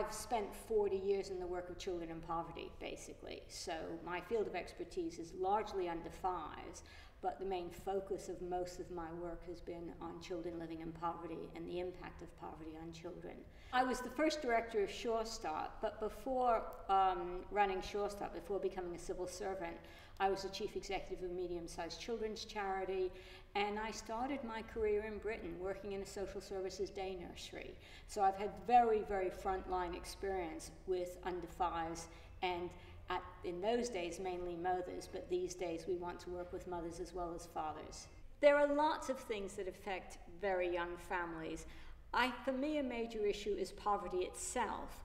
I've spent 40 years in the work of children in poverty, basically. So my field of expertise is largely under fives, but the main focus of most of my work has been on children living in poverty and the impact of poverty on children. I was the first director of Sure Start, but before running Sure Start, before becoming a civil servant, I was the chief executive of a medium-sized children's charity, and I started my career in Britain working in a social services day nursery. So I've had very, very frontline experience with under fives, and in those days mainly mothers, but these days we want to work with mothers as well as fathers. There are lots of things that affect very young families. For me, a major issue is poverty itself.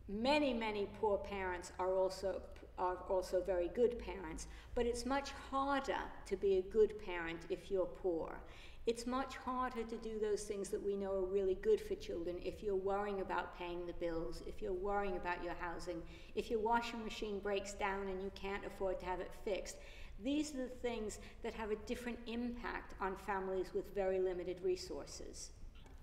Many, many poor parents are also very good parents, but it's much harder to be a good parent if you're poor. It's much harder to do those things that we know are really good for children if you're worrying about paying the bills, if you're worrying about your housing, if your washing machine breaks down and you can't afford to have it fixed. These are the things that have a different impact on families with very limited resources.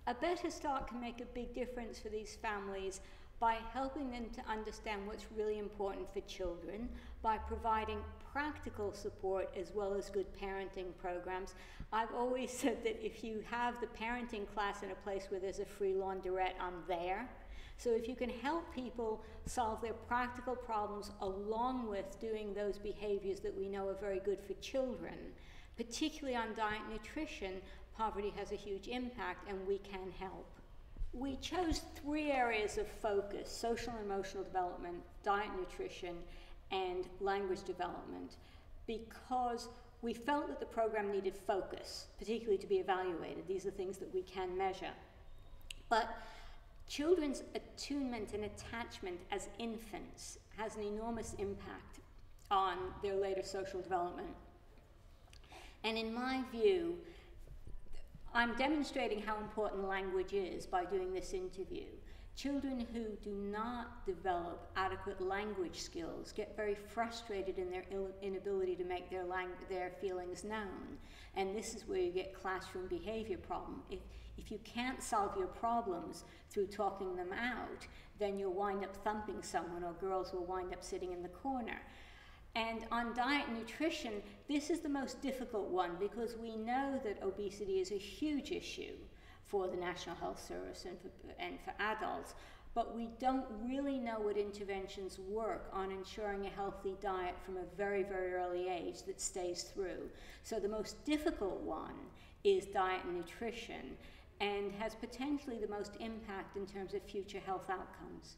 A better start can make a big difference for these families by helping them to understand what's really important for children, by providing practical support as well as good parenting programs. I've always said that if you have the parenting class in a place where there's a free laundrette, I'm there. So if you can help people solve their practical problems along with doing those behaviors that we know are very good for children, particularly on diet and nutrition, poverty has a huge impact and we can help. We chose 3 areas of focus: social and emotional development, diet and nutrition, and language development, because we felt that the program needed focus, particularly to be evaluated. These are things that we can measure. But children's attunement and attachment as infants has an enormous impact on their later social development. And in my view, I'm demonstrating how important language is by doing this interview. Children who do not develop adequate language skills get very frustrated in their inability to make their feelings known. And this is where you get classroom behavior problem. If you can't solve your problems through talking them out, then you'll wind up thumping someone, or girls will wind up sitting in the corner. And on diet and nutrition, this is the most difficult one because we know that obesity is a huge issue for the National Health Service and for adults, but we don't really know what interventions work on ensuring a healthy diet from a very, very early age that stays through. So the most difficult one is diet and nutrition, and has potentially the most impact in terms of future health outcomes.